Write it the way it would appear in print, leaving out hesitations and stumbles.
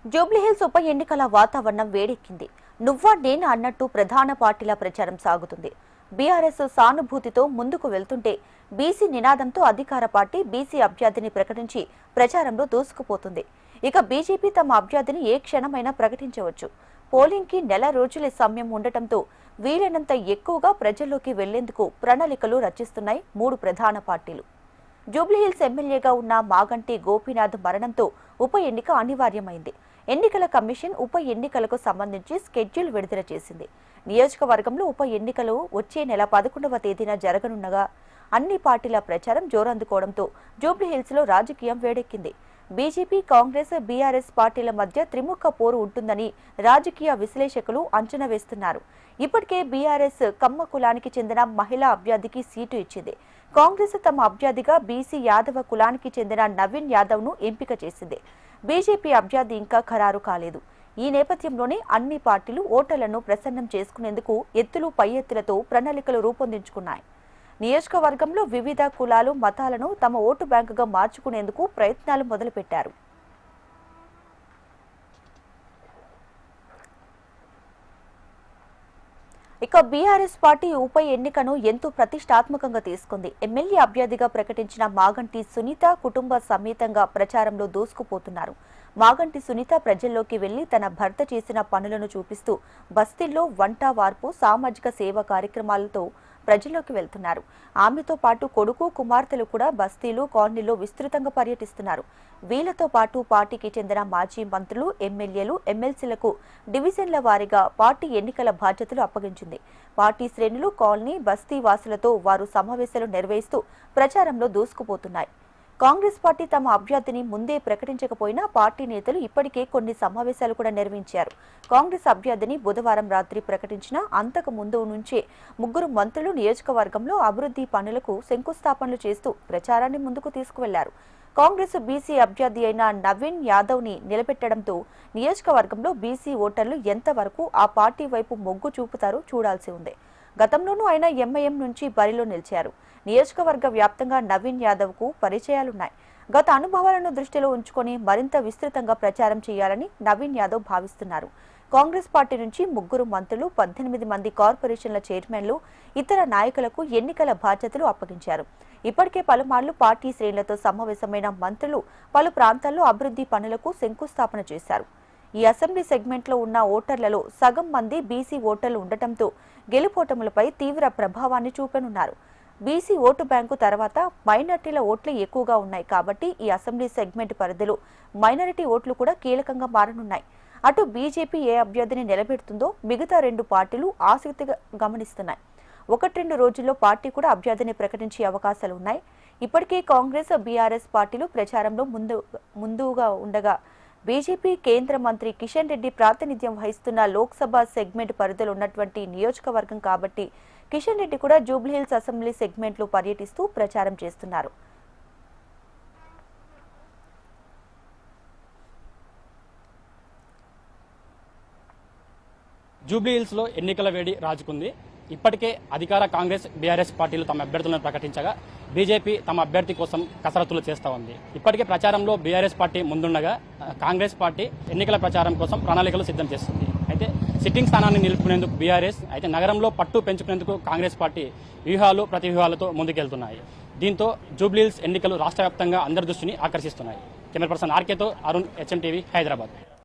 జూబ్లీహిల్స్ ఉప ఎన్నికల వాతావరణం వేడెక్కింది. నువ్వా నేనా అన్నట్టు ప్రధాన పార్టీల ప్రచారం సాగుతుంది. బీఆర్ఎస్ సానుభూతితో ముందుకు వెళ్తుంటే బీసీ నినాదంతో అధికార పార్టీ బీసీ అభ్యర్థిని ప్రకటించి ప్రచారంలో దూసుకుపోతుంది. ఇక బీజేపీ తమ అభ్యర్థిని ఏ క్షణమైనా ప్రకటించవచ్చు. పోలింగ్కి నెల రోజుల సమయం ఉండటంతో వీలైనంత ఎక్కువగా ప్రజల్లోకి వెళ్లేందుకు ప్రణాళికలు రచిస్తున్నాయి మూడు ప్రధాన పార్టీలు. జూబ్లీహిల్స్ ఎమ్మెల్యేగా ఉన్న మాగంటి గోపీనాథ్ మరణంతో ఉప ఎన్నిక అనివార్యమైంది. ఎన్నికల కమిషన్ ఉప ఎన్నికలకు సంబంధించి స్కెడ్యూల్ విడుదల చేసింది. నియోజకవర్గంలో ఉప ఎన్నికలు వచ్చే నెల 11వ తేదీన జరగనున్నగా అన్ని పార్టీల ప్రచారం జోరందుకోవడంతో జూబ్లీహిల్స్ లో రాజకీయం వేడెక్కింది. బీజేపీ, కాంగ్రెస్, బీఆర్ఎస్ పార్టీల మధ్య త్రిముఖ పోరు ఉంటుందని రాజకీయ విశ్లేషకులు అంచనా వేస్తున్నారు. ఇప్పటికే బీఆర్ఎస్ కమ్మ కులానికి చెందిన మహిళా అభ్యర్థికి సీటు ఇచ్చింది. కాంగ్రెస్ తమ అభ్యర్థిగా బీసీ యాదవ కులానికి చెందిన నవీన్ యాదవ్ ను ఎంపిక చేసింది. బీజేపీ అభ్యర్థి ఇంకా ఖరారు కాలేదు. ఈ నేపథ్యంలోనే అన్ని పార్టీలు ఓటర్లను ప్రసన్నం చేసుకునేందుకు ఎత్తులు పై ఎత్తులతో ప్రణాళికలు రూపొందించుకున్నాయి. నియోజకవర్గంలో వివిధ కులాలు, మతాలను తమ ఓటు బ్యాంకుగా మార్చుకునేందుకు ప్రయత్నాలు మొదలుపెట్టారు. ఇక బీఆర్ఎస్ పార్టీ ఉప ఎన్నికను ఎంతో ప్రతిష్టాత్మకంగా తీసుకుంది. ఎమ్మెల్యే అభ్యర్థిగా ప్రకటించిన మాగంటి సునీత కుటుంబ సమేతంగా ప్రచారంలో దూసుకుపోతున్నారు. మాగంటి సునీత ప్రజల్లోకి వెళ్లి తన భర్త చేసిన పనులను చూపిస్తూ బస్తీల్లో వంట వార్పు, సామాజిక సేవ కార్యక్రమాలతో ప్రజల్లోకి వెళ్తున్నారు. ఆమెతో పాటు కొడుకు, కుమార్తెలు కూడా బస్తీలు, కాలనీలో విస్తృతంగా పర్యటిస్తున్నారు. వీళ్లతో పాటు పార్టీకి చెందిన మాజీ మంత్రులు, ఎమ్మెల్యేలు, ఎమ్మెల్సీలకు డివిజన్ల వారీగా పార్టీ ఎన్నికల బాధ్యతలు అప్పగించింది. పార్టీ శ్రేణులు, కాలనీ, బస్తీ వాసులతో వారు సమావేశాలు నిర్వహిస్తూ ప్రచారంలో దూసుకుపోతున్నాయి. కాంగ్రెస్ పార్టీ తమ అభ్యర్థిని ముందే ప్రకటించకపోయినా పార్టీ నేతలు ఇప్పటికే కొన్ని సమావేశాలు కూడా నిర్వహించారు. కాంగ్రెస్ అభ్యర్థిని బుధవారం రాత్రి ప్రకటించినా అంతకు ముందు నుంచే ముగ్గురు మంత్రులు నియోజకవర్గంలో అభివృద్ధి పనులకు శంకుస్థాపనలు చేస్తూ ప్రచారాన్ని ముందుకు తీసుకువెళ్లారు. కాంగ్రెస్ బీసీ అభ్యర్థి అయిన నవీన్ యాదవ్ ని నిలబెట్టడంతో నియోజకవర్గంలో బీసీ ఓటర్లు ఎంతవరకు ఆ పార్టీ వైపు మొగ్గు చూపుతారో చూడాల్సి ఉంది. గతంలోనూ ఆయన ఎంఐఎం నుంచి బరిలో నిలిచారు. నియోజకవర్గ వ్యాప్తంగా నవీన్ యాదవ్ కు పరిచయాలున్నాయి. గత అనుభవాలను దృష్టిలో ఉంచుకొని మరింత విస్తృతంగా ప్రచారం చేయాలని నవీన్ యాదవ్ భావిస్తున్నారు. కాంగ్రెస్ పార్టీ నుంచి ముగ్గురు మంత్రులు, 18 మంది కార్పొరేషన్ల చైర్మన్లు, ఇతర నాయకులకు ఎన్నికల బాధ్యతలు అప్పగించారు. ఇప్పటికే పలుమార్లు పార్టీ శ్రేణులతో సమావేశమైన మంత్రులు పలు ప్రాంతాల్లో అభివృద్ధి పనులకు శంకుస్థాపన చేశారు. ఈ అసెంబ్లీ సెగ్మెంట్లో ఉన్న ఓటర్లలో సగం మంది బీసీ ఓటర్లు ఉండటంతో గెలుపోటములపై తీవ్ర ప్రభావాన్ని చూపనున్నారు. బీసీ ఓటు బ్యాంకు తర్వాత మైనారిటీల ఓట్లు ఎక్కువగా ఉన్నాయి కాబట్టి ఈ అసెంబ్లీ సెగ్మెంట్ పరిధిలో మైనారిటీ ఓట్లు కూడా కీలకంగా మారనున్నాయి. అటు బీజేపీ ఏ అభ్యర్థిని నిలబెడుతుందో మిగతా రెండు పార్టీలు ఆసక్తిగా గమనిస్తున్నాయి. 1-2 రోజుల్లో పార్టీ కూడా అభ్యర్థిని ప్రకటించే అవకాశాలు ఉన్నాయి. ఇప్పటికే కాంగ్రెస్, బీఆర్ఎస్ పార్టీలు ప్రచారంలో ముందుగా ఉండగా బీజేపీ కేంద్ర మంత్రి కిషన్ రెడ్డి ప్రాతినిధ్యం వహిస్తున్న లోక్సభ సెగ్మెంట్ పరిధిలో ఉన్నటువంటి నియోజకవర్గం కాబట్టి కిషన్ రెడ్డి కూడా జూబ్లీహిల్స్ అసెంబ్లీ సెగ్మెంట్లో పర్యటిస్తూ ప్రచారం చేస్తున్నారు. జూబ్లీహిల్స్ లో ఎన్నికల వేడి రాజుకుంది. ఇప్పటికే అధికార కాంగ్రెస్, బీఆర్ఎస్ పార్టీలు తమ అభ్యర్థులను ప్రకటించగా బీజేపీ తమ అభ్యర్థి కోసం కసరత్తులు చేస్తూ ఉంది. ఇప్పటికే ప్రచారంలో బీఆర్ఎస్ పార్టీ ముందుండగా కాంగ్రెస్ పార్టీ ఎన్నికల ప్రచారం కోసం ప్రణాళికలు సిద్ధం చేస్తుంది. అయితే సిట్టింగ్ స్థానాన్ని నిలుపుకునేందుకు బీఆర్ఎస్, అయితే నగరంలో పట్టు పెంచుకునేందుకు కాంగ్రెస్ పార్టీ వ్యూహాలు, ప్రతివ్యూహాలతో ముందుకెళ్తున్నాయి. దీంతో జూబ్లీహిల్స్ ఎన్నికలు రాష్ట్ర వ్యాప్తంగా అందరి దృష్టిని ఆకర్షిస్తున్నాయి. కెమెరా పర్సన్ ఆర్కేతో అరుణ్, HM టీవీ, హైదరాబాద్.